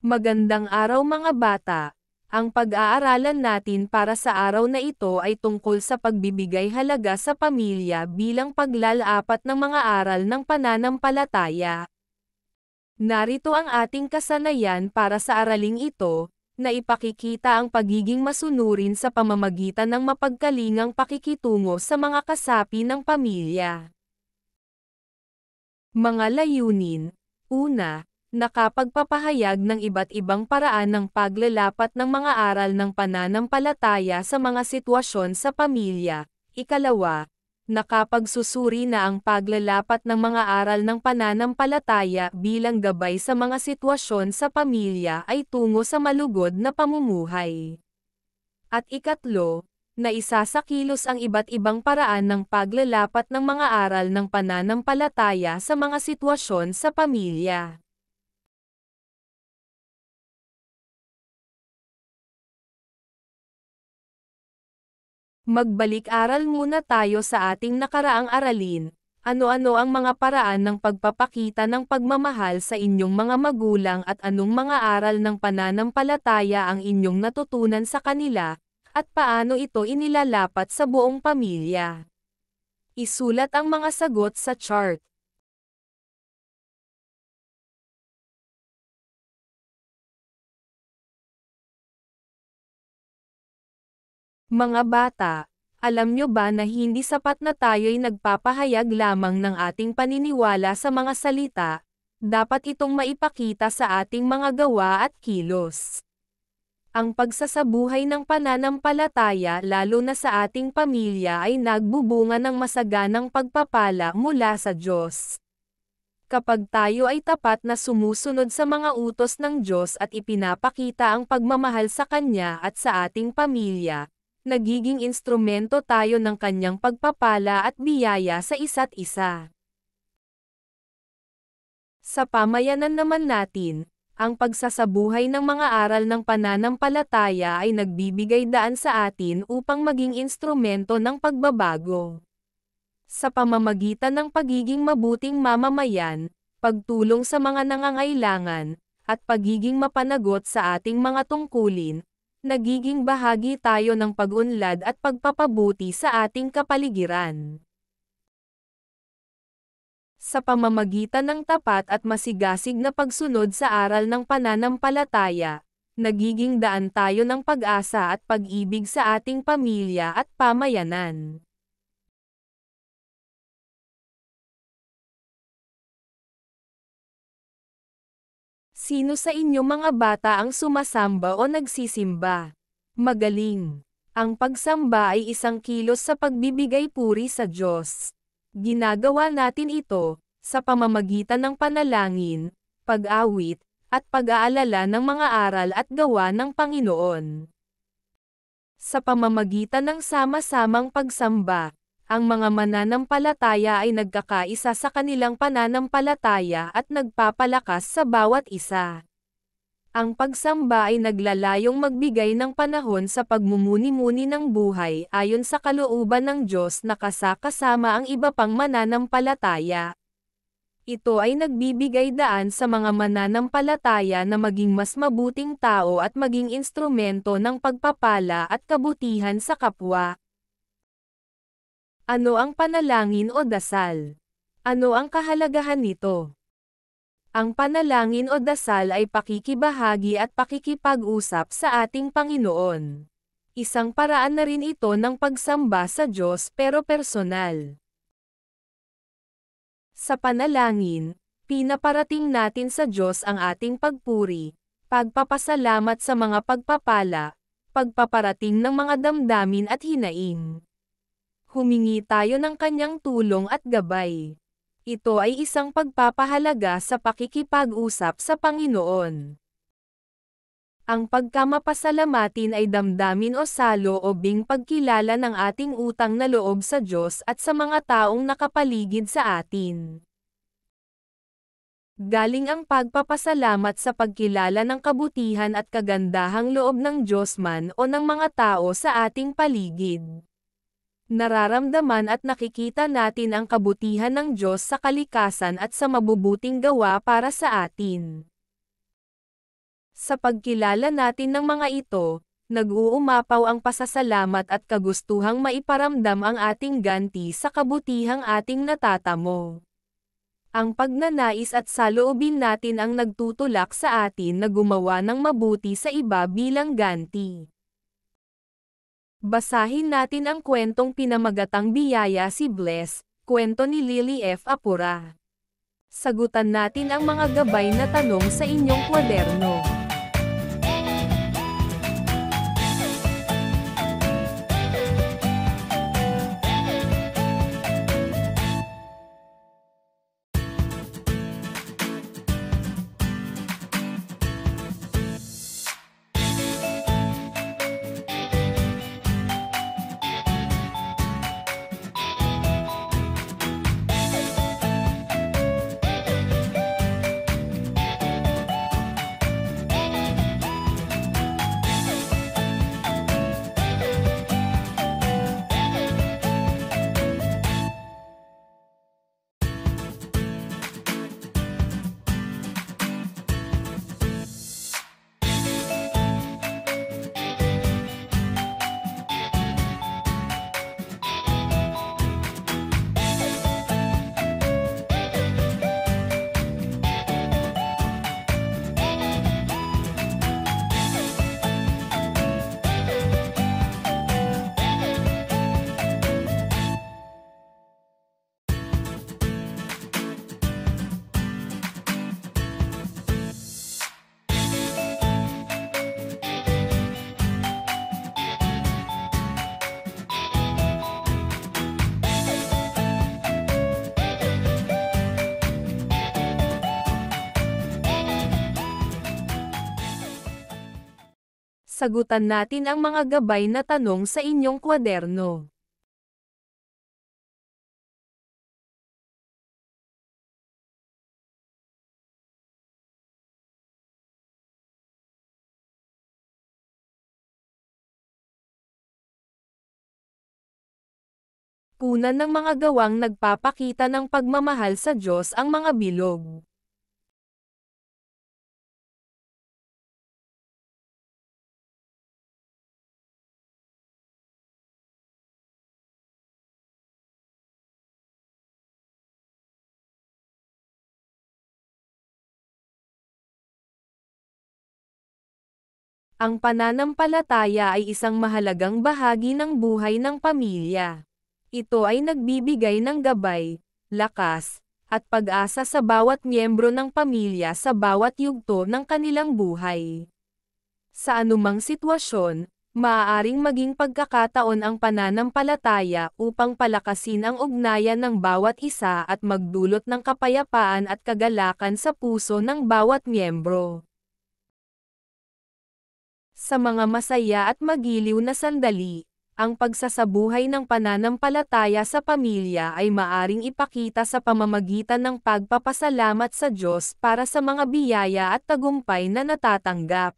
Magandang araw mga bata. Ang pag-aaralan natin para sa araw na ito ay tungkol sa pagbibigay halaga sa pamilya bilang paglalapat ng mga aral ng pananampalataya. Narito ang ating kasanayan para sa araling ito, na ipakikita ang pagiging masunurin sa pamamagitan ng mapagkalingang pakikitungo sa mga kasapi ng pamilya. Mga layunin. Una, nakapagpapahayag ng iba't ibang paraan ng paglalapat ng mga aral ng pananampalataya sa mga sitwasyon sa pamilya. Ikalawa, nakapagsusuri na ang paglalapat ng mga aral ng pananampalataya bilang gabay sa mga sitwasyon sa pamilya ay tungo sa malugod na pamumuhay. At ikatlo, na isasakilos ang iba't ibang paraan ng paglalapat ng mga aral ng pananampalataya sa mga sitwasyon sa pamilya. Magbalik-aral muna tayo sa ating nakaraang aralin. Ano-ano ang mga paraan ng pagpapakita ng pagmamahal sa inyong mga magulang at anong mga aral ng pananampalataya ang inyong natutunan sa kanila, at paano ito inilalapat sa buong pamilya? Isulat ang mga sagot sa chart. Mga bata, alam nyo ba na hindi sapat na tayo'y nagpapahayag lamang ng ating paniniwala sa mga salita, dapat itong maipakita sa ating mga gawa at kilos. Ang pagsasabuhay ng pananampalataya lalo na sa ating pamilya ay nagbubunga ng masaganang pagpapala mula sa Diyos. Kapag tayo ay tapat na sumusunod sa mga utos ng Diyos at ipinapakita ang pagmamahal sa Kanya at sa ating pamilya, nagiging instrumento tayo ng Kanyang pagpapala at biyaya sa isa't isa. Sa pamayanan naman natin, ang pagsasabuhay ng mga aral ng pananampalataya ay nagbibigay daan sa atin upang maging instrumento ng pagbabago. Sa pamamagitan ng pagiging mabuting mamamayan, pagtulong sa mga nangangailangan, at pagiging mapanagot sa ating mga tungkulin, nagiging bahagi tayo ng pag-unlad at pagpapabuti sa ating kapaligiran. Sa pamamagitan ng tapat at masigasig na pagsunod sa aral ng pananampalataya, nagiging daan tayo ng pag-asa at pag-ibig sa ating pamilya at pamayanan. Sino sa inyo mga bata ang sumasamba o nagsisimba? Magaling! Ang pagsamba ay isang kilos sa pagbibigay puri sa Diyos. Ginagawa natin ito, sa pamamagitan ng panalangin, pag-awit, at pag-aalala ng mga aral at gawa ng Panginoon. Sa pamamagitan ng sama-samang pagsamba, ang mga mananampalataya ay nagkakaisa sa kanilang pananampalataya at nagpapalakas sa bawat isa. Ang pagsamba ay naglalayong magbigay ng panahon sa pagmumuni-muni ng buhay ayon sa kalooban ng Diyos na kasama ang iba pang mananampalataya. Ito ay nagbibigay daan sa mga mananampalataya na maging mas mabuting tao at maging instrumento ng pagpapala at kabutihan sa kapwa. Ano ang panalangin o dasal? Ano ang kahalagahan nito? Ang panalangin o dasal ay pakikibahagi at pakikipag-usap sa ating Panginoon. Isang paraan na rin ito ng pagsamba sa Diyos pero personal. Sa panalangin, pinaparating natin sa Diyos ang ating pagpuri, pagpapasalamat sa mga pagpapala, pagpaparating ng mga damdamin at hinaing. Humingi tayo ng Kanyang tulong at gabay. Ito ay isang pagpapahalaga sa pakikipag-usap sa Panginoon. Ang pagkamapasalamatin ay damdamin o salo-obing pagkilala ng ating utang na loob sa Diyos at sa mga taong nakapaligid sa atin. Galing ang pagpapasalamat sa pagkilala ng kabutihan at kagandahang loob ng Diyos man o ng mga tao sa ating paligid. Nararamdaman at nakikita natin ang kabutihan ng Diyos sa kalikasan at sa mabubuting gawa para sa atin. Sa pagkilala natin ng mga ito, nag-uumapaw ang pasasalamat at kagustuhang maiparamdam ang ating ganti sa kabutihang ating natatamo. Ang pagnanais at saloobin natin ang nagtutulak sa atin na gumawa ng mabuti sa iba bilang ganti. Basahin natin ang kwentong pinamagatang biyaya si Bless, kwento ni Lily F. Apura. Sagutan natin ang mga gabay na tanong sa inyong kwaderno. Sagutan natin ang mga gabay na tanong sa inyong kwaderno. Punan ng mga gawang nagpapakita ng pagmamahal sa Diyos ang mga bilog. Ang pananampalataya ay isang mahalagang bahagi ng buhay ng pamilya. Ito ay nagbibigay ng gabay, lakas, at pag-asa sa bawat miyembro ng pamilya sa bawat yugto ng kanilang buhay. Sa anumang sitwasyon, maaaring maging pagkakataon ang pananampalataya upang palakasin ang ugnayan ng bawat isa at magdulot ng kapayapaan at kagalakan sa puso ng bawat miyembro. Sa mga masaya at magiliw na sandali, ang pagsasabuhay ng pananampalataya sa pamilya ay maaring ipakita sa pamamagitan ng pagpapasalamat sa Diyos para sa mga biyaya at tagumpay na natatanggap.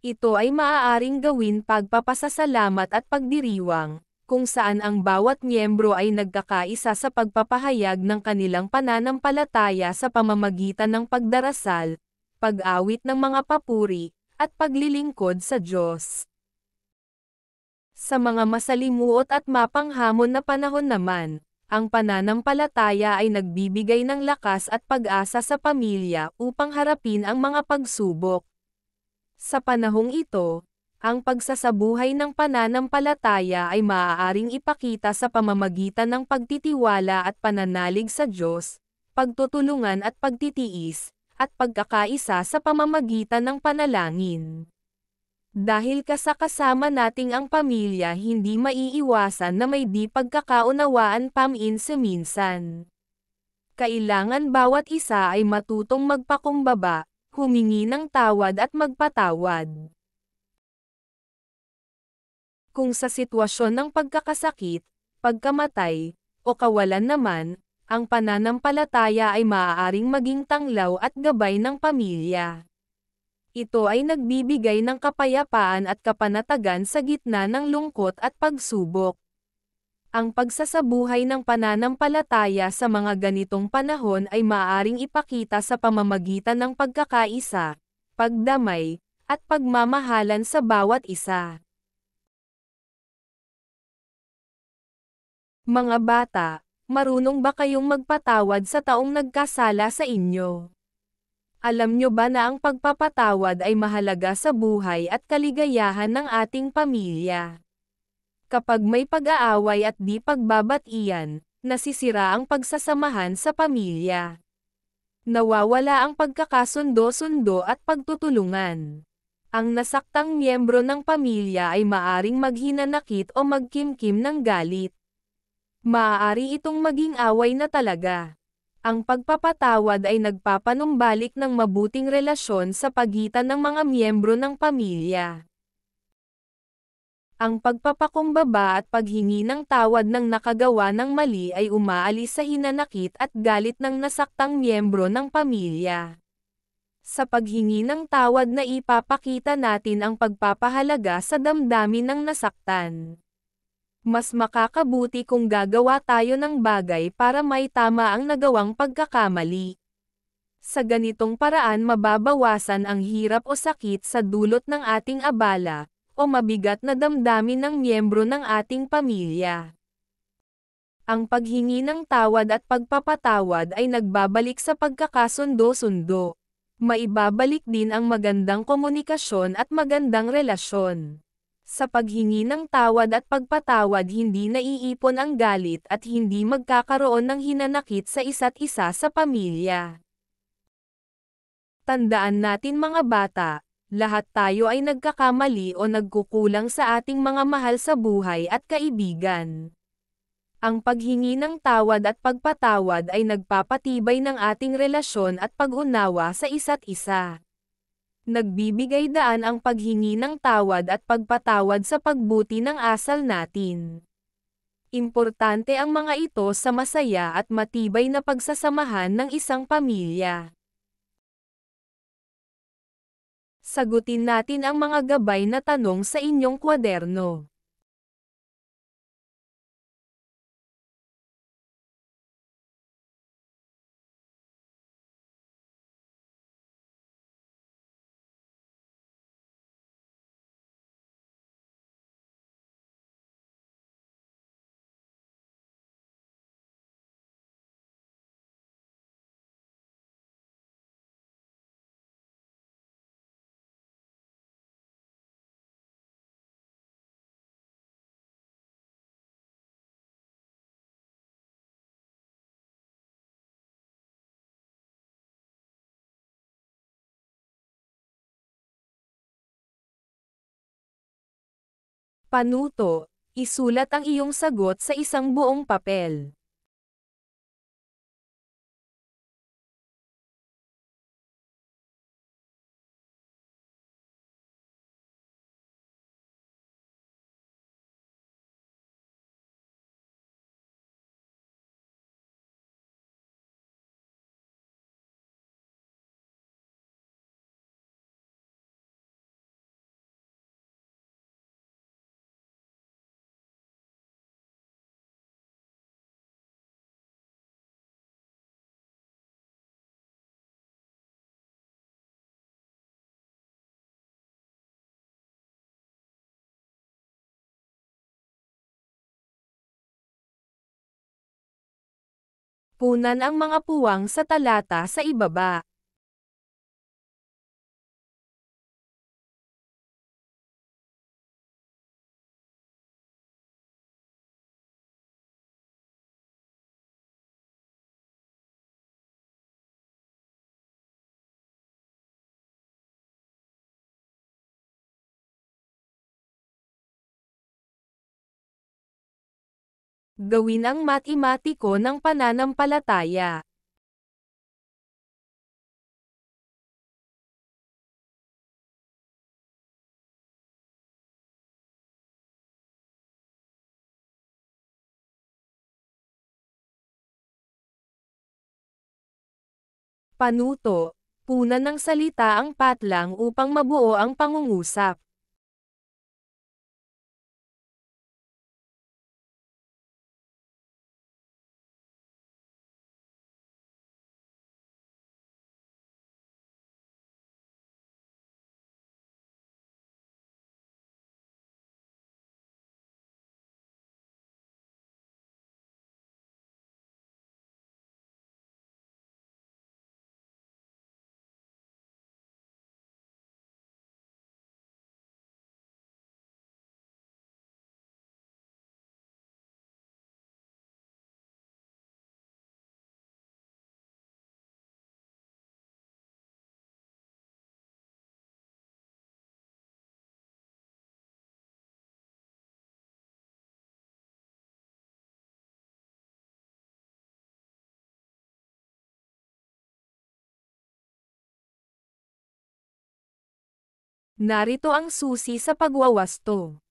Ito ay maaaring gawin pagpapasasalamat at pagdiriwang, kung saan ang bawat miyembro ay nagkakaisa sa pagpapahayag ng kanilang pananampalataya sa pamamagitan ng pagdarasal, pag-awit ng mga papuri, at paglilingkod sa Diyos. Sa mga masalimuot at mapanghamon na panahon naman, ang pananampalataya ay nagbibigay ng lakas at pag-asa sa pamilya upang harapin ang mga pagsubok. Sa panahong ito, ang pagsasabuhay ng pananampalataya ay maaaring ipakita sa pamamagitan ng pagtitiwala at pananalig sa Diyos, pagtutulungan at pagtitiis, at pagkakaisa sa pamamagitan ng panalangin. Dahil kasama nating ang pamilya, hindi maiiwasan na may di pagkakaunawaan paminsan-minsan. Kailangan bawat isa ay matutong magpakumbaba, humingi ng tawad at magpatawad. Kung sa sitwasyon ng pagkakasakit, pagkamatay, o kawalan naman, ang pananampalataya ay maaaring maging tanglaw at gabay ng pamilya. Ito ay nagbibigay ng kapayapaan at kapanatagan sa gitna ng lungkot at pagsubok. Ang pagsasabuhay ng pananampalataya sa mga ganitong panahon ay maaaring ipakita sa pamamagitan ng pagkakaisa, pagdamay, at pagmamahalan sa bawat isa. Mga bata, marunong ba kayong magpatawad sa taong nagkasala sa inyo? Alam nyo ba na ang pagpapatawad ay mahalaga sa buhay at kaligayahan ng ating pamilya? Kapag may pag-aaway at di pagbabatian, nasisira ang pagsasamahan sa pamilya. Nawawala ang pagkakasundo-sundo at pagtutulungan. Ang nasaktang miyembro ng pamilya ay maaring maghinanakit o magkimkim ng galit. Maaari itong maging away na talaga. Ang pagpapatawad ay nagpapanumbalik ng mabuting relasyon sa pagitan ng mga miyembro ng pamilya. Ang pagpapakumbaba at paghingi ng tawad ng nakagawa ng mali ay umaalis sa hinanakit at galit ng nasaktang miyembro ng pamilya. Sa paghingi ng tawad na ipapakita natin ang pagpapahalaga sa damdamin ng nasaktan. Mas makakabuti kung gagawa tayo ng bagay para maitama ang nagawang pagkakamali. Sa ganitong paraan mababawasan ang hirap o sakit sa dulot ng ating abala, o mabigat na damdamin ng miyembro ng ating pamilya. Ang paghingi ng tawad at pagpapatawad ay nagbabalik sa pagkakasundo-sundo. Maibabalik din ang magandang komunikasyon at magandang relasyon. Sa paghingi ng tawad at pagpatawad hindi naiipon ang galit at hindi magkakaroon ng hinanakit sa isa't isa sa pamilya. Tandaan natin mga bata, lahat tayo ay nagkakamali o nagkukulang sa ating mga mahal sa buhay at kaibigan. Ang paghingi ng tawad at pagpatawad ay nagpapatibay ng ating relasyon at pag-unawa sa isa't isa. Nagbibigay daan ang paghingi ng tawad at pagpatawad sa pagbuti ng asal natin. Importante ang mga ito sa masaya at matibay na pagsasamahan ng isang pamilya. Sagutin natin ang mga gabay na tanong sa inyong kwaderno. Panuto, isulat ang iyong sagot sa isang buong papel. Punan ang mga puwang sa talata sa ibaba. Gawin ang matematiko ng pananampalataya. Panuto, punan ng salita ang patlang upang mabuo ang pangungusap. Narito ang susi sa pagwawasto.